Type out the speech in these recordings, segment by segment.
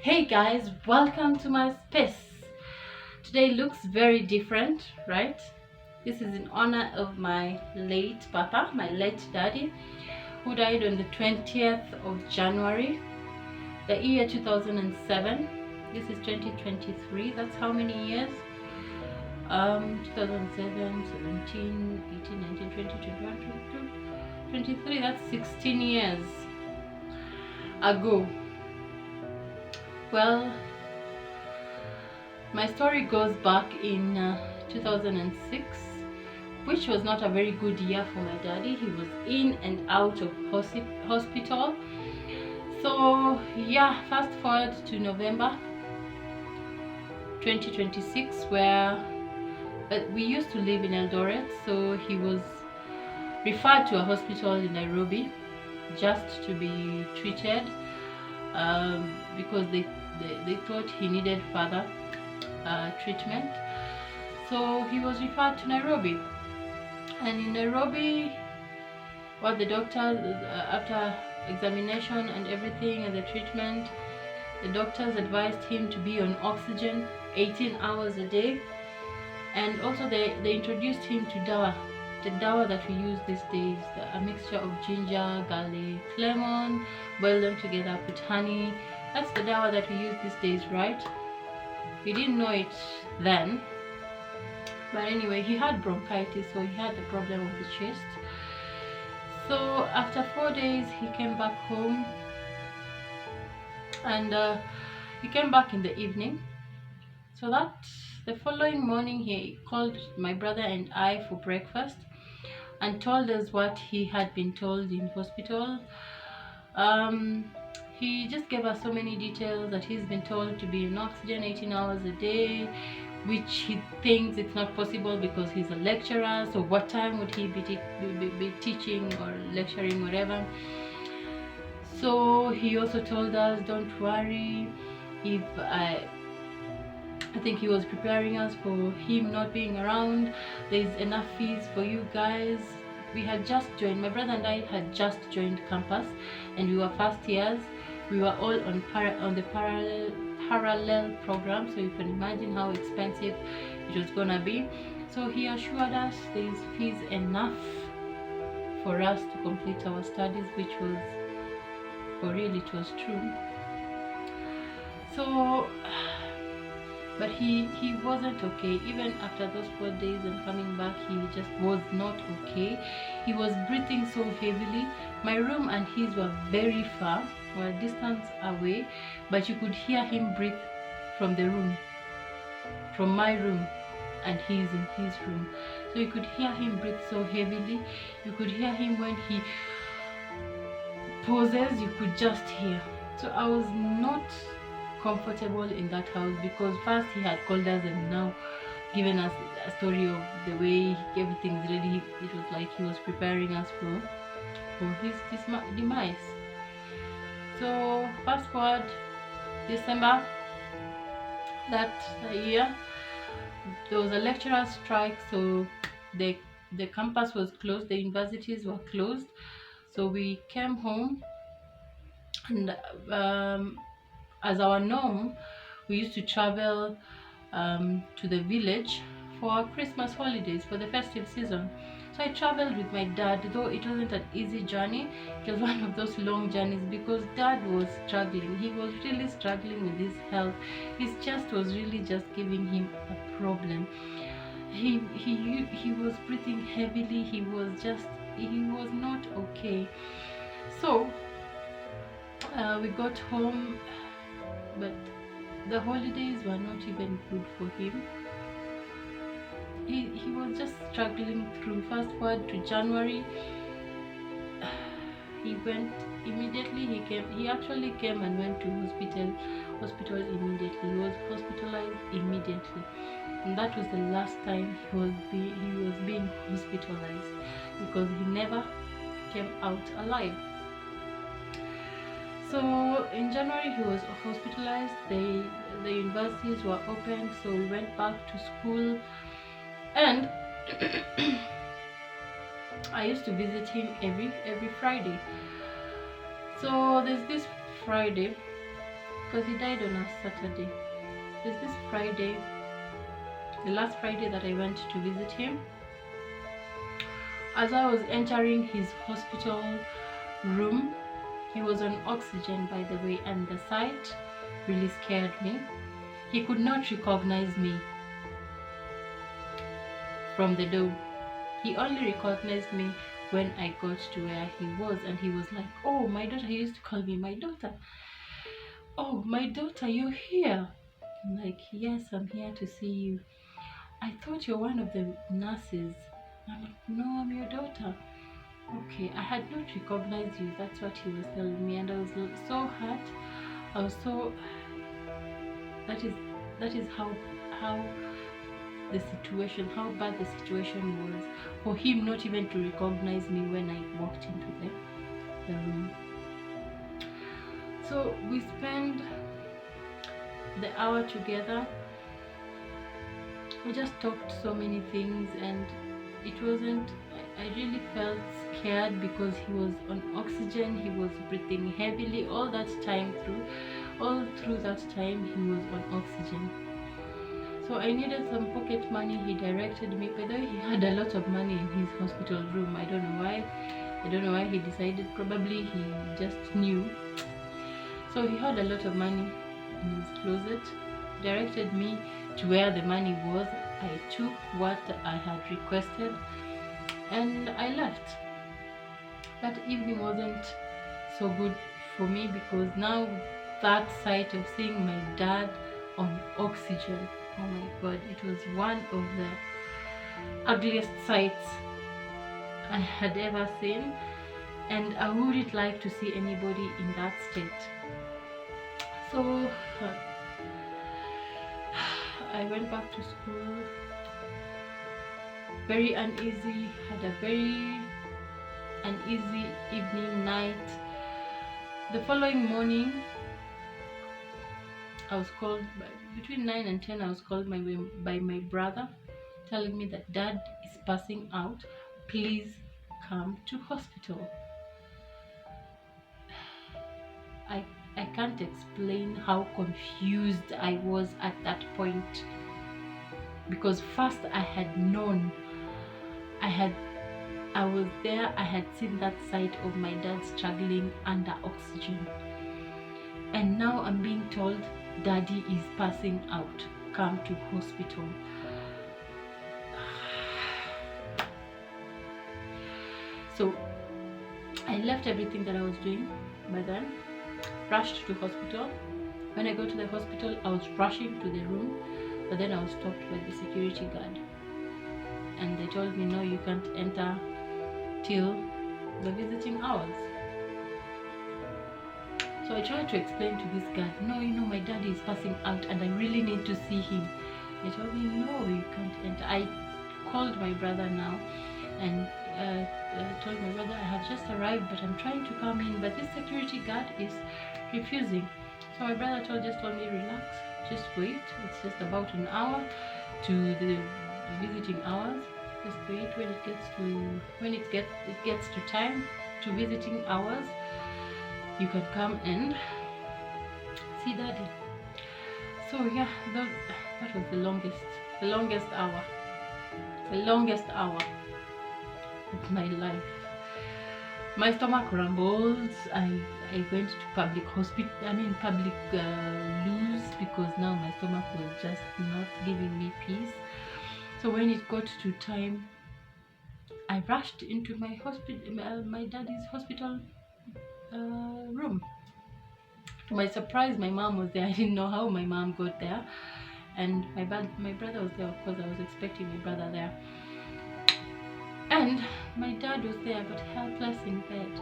Hey guys, welcome to my space. Today looks very different, right? This is in honor of my late papa, my late daddy, who died on the 20th of January, the year 2007. This is 2023. That's how many years? 2007, 17, 18, 19, 20, 21, 22, 23. That's 16 years ago. Well, my story goes back in 2006, which was not a very good year for my daddy. He was in and out of hospital. So yeah, fast forward to November 2026, where we used to live in Eldoret, so he was referred to a hospital in Nairobi just to be treated because they thought he needed further treatment. So he was referred to Nairobi, and in Nairobi, what the doctors, after examination and everything and the treatment, the doctors advised him to be on oxygen 18 hours a day, and also they introduced him to dawa, the dawa that we use these days, a mixture of ginger, garlic, lemon, boil them together, put honey. That's the dawa that we use these days, right? We didn't know it then, but anyway, he had bronchitis, so he had the problem of the chest. So after 4 days, he came back home, and he came back in the evening. So that the following morning, he called my brother and I for breakfast and told us what he had been told in hospital. He just gave us so many details that he's been told to be in oxygen 18 hours a day, which he thinks it's not possible because he's a lecturer. So what time would he be teaching or lecturing, whatever? So he also told us, don't worry, if I think he was preparing us for him not being around. There's enough fees for you guys. We had just joined, my brother and I had just joined campus, and we were first years. We were all on the parallel program, so you can imagine how expensive it was gonna be. So he assured us there's fees enough for us to complete our studies, which was, for real, it was true. So but he wasn't okay. Even after those 4 days and coming back, he just was not okay. He was breathing so heavily. My room and his were very far, were a distance away, but you could hear him breathe from the room, from my room, and he's in his room. So you could hear him breathe so heavily. You could hear him when he pauses, you could just hear. So I was not comfortable in that house, because first he had called us and now given us a story of the way everything's ready. It was like he was preparing us for his demise. So fast forward December that year, there was a lecturer strike, so the campus was closed, the universities were closed. So we came home, and as our norm, we used to travel to the village for our Christmas holidays, for the festive season. So I traveled with my dad, though it wasn't an easy journey. It was one of those long journeys, because dad was struggling. He was really struggling with his health. His chest was really just giving him a problem. He was breathing heavily. He was not okay. So we got home, but the holidays were not even good for him. He was just struggling through. Fast forward to January, he went immediately. He actually came and went to hospital immediately. He was hospitalized immediately, and that was the last time he was being hospitalized, because he never came out alive. So in January he was hospitalized. The universities were open, so we went back to school, and I used to visit him every Friday. So there's this Friday, because he died on a Saturday. There's this Friday, the last Friday that I went to visit him. As I was entering his hospital room, he was on oxygen, by the way, and the sight really scared me. He could not recognize me from the door. He only recognized me when I got to where he was, and he was like, "Oh, my daughter." He used to call me my daughter. "Oh, my daughter, you're here." I'm like, "Yes, I'm here to see you. I thought you're one of the nurses." I'm like, "No, I'm your daughter." "Okay, I had not recognized you." That's what he was telling me, and I was so hurt. I was so. That is how the situation, how bad the situation was for him not even to recognize me when I walked into the room. So we spent the hour together. We just talked so many things, and it wasn't. I really felt scared because he was on oxygen. He was breathing heavily all that time through. All through that time, he was on oxygen. So I needed some pocket money. He directed me. By the way, he had a lot of money in his hospital room. I don't know why. I don't know why he decided. Probably he just knew. So he had a lot of money in his closet. Directed me to where the money was. I took what I had requested and I left. That evening wasn't so good for me because now that sight of seeing my dad on oxygen, oh my god, it was one of the ugliest sights I had ever seen, and I wouldn't like to see anybody in that state. So I went back to school very uneasy, had a very uneasy evening, night. The following morning, I was called between 9 and 10. I was called by my brother, telling me that dad is passing out. Please come to hospital. I can't explain how confused I was at that point, because first I had known, I was there, I had seen that sight of my dad struggling under oxygen, and now I'm being told daddy is passing out, come to hospital. So I left everything that I was doing by then, rushed to hospital. When I got to the hospital, I was rushing to the room, but then I was stopped by the security guard, and they told me, no, you can't enter till the visiting hours. So I tried to explain to this guard, no, my daddy is passing out and I really need to see him. They told me, no, you can't enter. I called my brother now and told my brother, I have just arrived, but I'm trying to come in, but this security guard is refusing. So my brother just told me, relax, just wait. It's just about an hour to the visiting hours. Just wait. When it gets to time to visiting hours, you can come and see daddy. So yeah, that was the longest hour of my life. My stomach rumbled. I went to public loos, because now my stomach was just not giving me peace. So when it got to time, I rushed into my daddy's hospital room. To my surprise, my mom was there. I didn't know how my mom got there, and my brother was there. Of course, I was expecting my brother there, and my dad was there, but helpless in bed,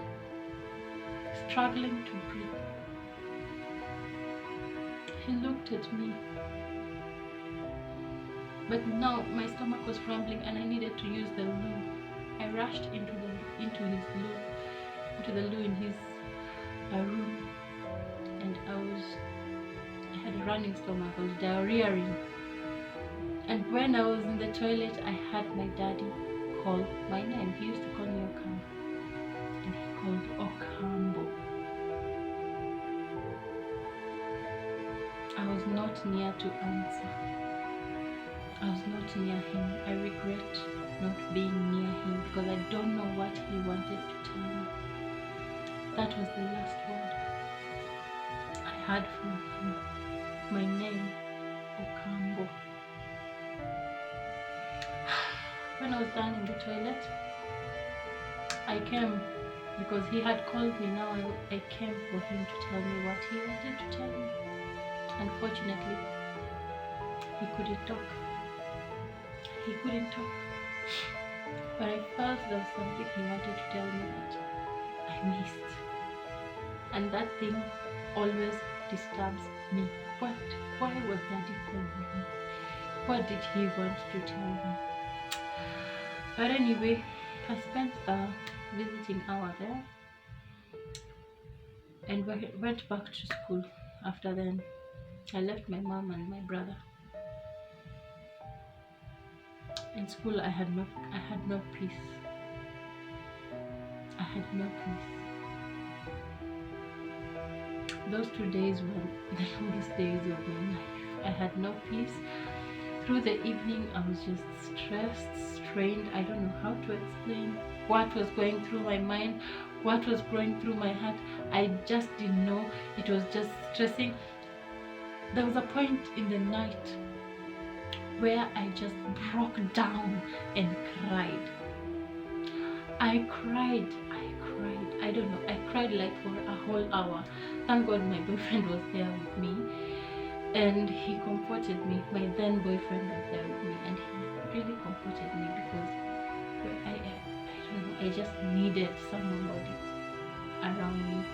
struggling to breathe. He looked at me, but now my stomach was rumbling and I needed to use the loo. I rushed into the loo in his room, and I had a running stomach. I was diarrheaing, and when I was in the toilet, I had my daddy call my name. He used to call me Okambo, and he called Okambo. I was not near to answer. I was not near him. I regret not being near him because I don't know what he wanted to tell me. That was the last word I heard from him. My name, Okambo. When I was done in the toilet, I came because he had called me. Now I came for him to tell me what he wanted to tell me. Unfortunately, he couldn't talk. He couldn't talk. But I felt there was something he wanted to tell me that I missed. And that thing always disturbs me. Why was Daddy calling me? What did he want to tell me? But anyway, I spent a visiting hour there and went back to school. After then, I left my mom and my brother. In school, I had no peace. I had no peace. Those 2 days were the longest days of my life. I had no peace. Through the evening, I was just stressed, strained. I don't know how to explain what was going through my mind, what was going through my heart. I just didn't know. It was just stressing. There was a point in the night where I just broke down and cried. I cried. I don't know. I cried like for a whole hour. Thank God my boyfriend was there with me and he comforted me. My then boyfriend was there with me and he really comforted me because I don't know. I just needed somebody around me.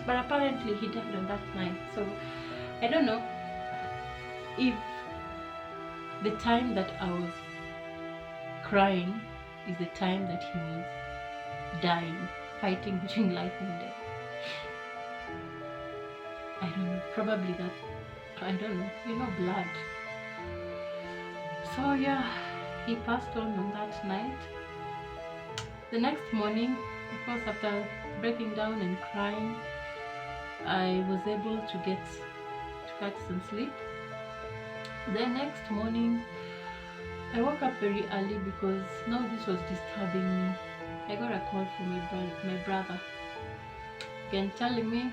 But apparently he died on that night. So I don't know if the time that I was crying is the time that he was dying, fighting between life and death. I don't know, probably that, I don't know, blood. So yeah, he passed on that night. The next morning, of course, after breaking down and crying, I was able to catch some sleep. The next morning, I woke up very early because now this was disturbing me. I got a call from my brother, again telling me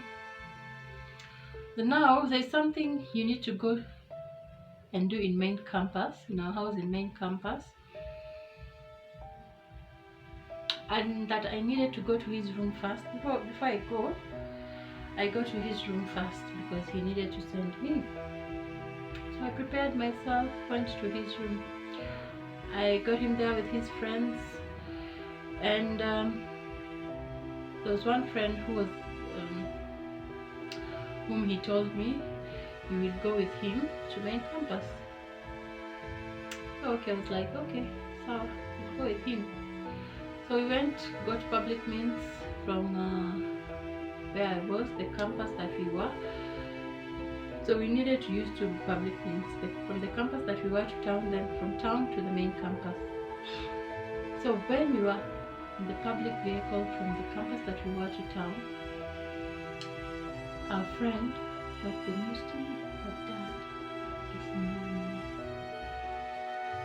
that now there's something you need to go and do in main campus, in our house in main campus, and that I needed to go to his room first. Before I go to his room first because he needed to send me. So I prepared myself, went to his room. I got him there with his friends, and there was one friend whom he told me he will go with him to main campus. Okay, I was like, okay, so we'll go with him. So we went, got public means from where I was, the campus that we were. So we needed to use two public means, from the campus that we were to town, then from town to the main campus. So when we were in the public vehicle from the campus that we were to town, our friend got the news to me that Dad is no more.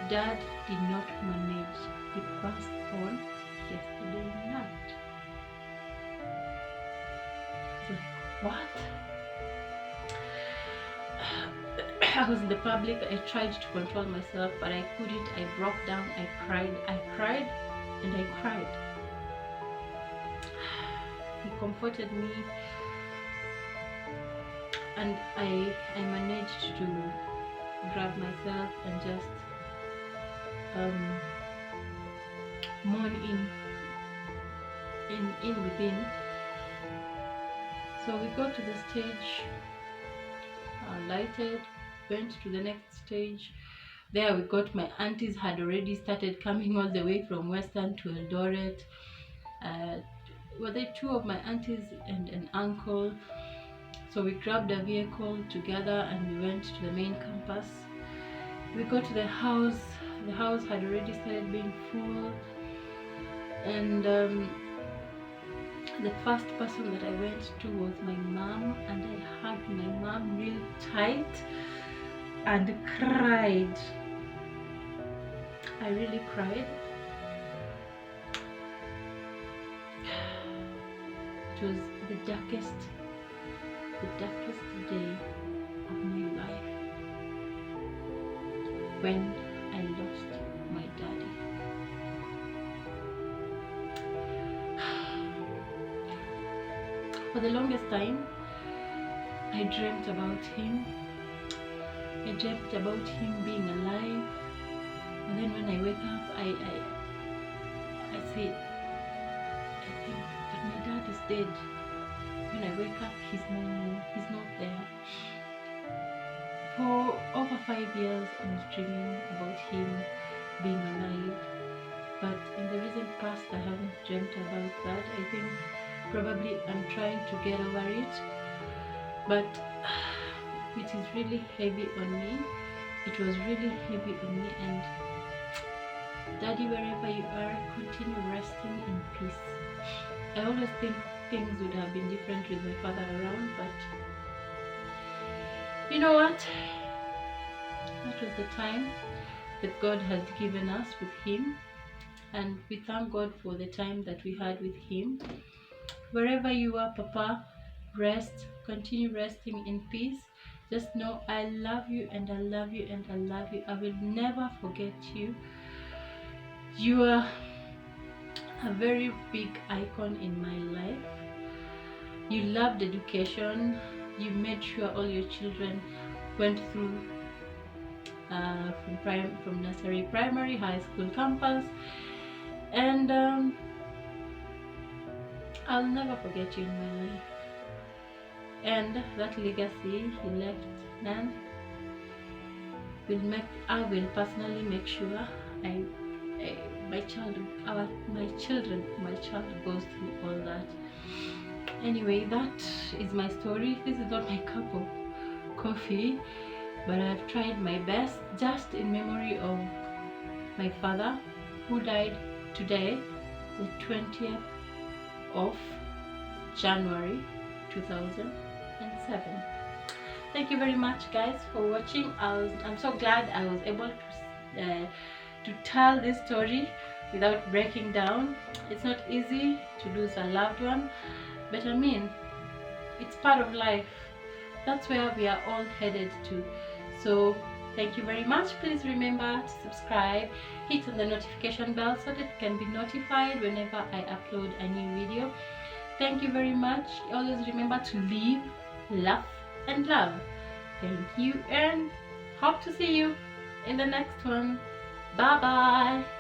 Dad did not manage. He passed on yesterday night. I was like, what? I was in the public. I tried to control myself, but I couldn't. I broke down. I cried, and I cried. He comforted me, and I managed to grab myself and just mourn in within. So we got to the stage, lighted, went to the next stage. There we got, my aunties had already started coming all the way from Western to Eldoret. Were there two of my aunties and an uncle. So we grabbed a vehicle together and we went to the main campus. We got to the house. The house had already started being full, and the first person that I went to was my mom, and I hugged my mom. arm real tight and cried. I really cried. It was the darkest day of my life when I lost my daddy. For the longest time, I dreamt about him. I dreamt about him being alive. And then when I wake up, I say, I think that my dad is dead. When I wake up, he's not there. For over 5 years, I was dreaming about him being alive. But in the recent past, I haven't dreamt about that. I think probably I'm trying to get over it. But it is really heavy on me. It was really heavy on me, and Daddy, wherever you are, continue resting in peace. I always think things would have been different with my father around, but you know what? That was the time that God had given us with him, and we thank God for the time that we had with him. Wherever you are, Papa, rest, continue resting in peace. Just know I love you and I love you and I love you. I will never forget you. You are a very big icon in my life. You loved education. You made sure all your children went through from nursery, primary, high school, campus, and I'll never forget you in my life. And that legacy he left, then I will personally make sure my child goes through all that. Anyway, that is my story. This is not my cup of coffee, but I've tried my best, just in memory of my father, who died today, the 20th of January 2007. Thank you very much, guys, for watching. I'm so glad I was able to tell this story without breaking down. It's not easy to lose a loved one, but I mean, it's part of life. That's where we are all headed to. So thank you very much. Please remember to subscribe, hit on the notification bell so that you can be notified whenever I upload a new video. Thank you very much. Always remember to live, laugh, and love. Thank you, and hope to see you in the next one. Bye bye.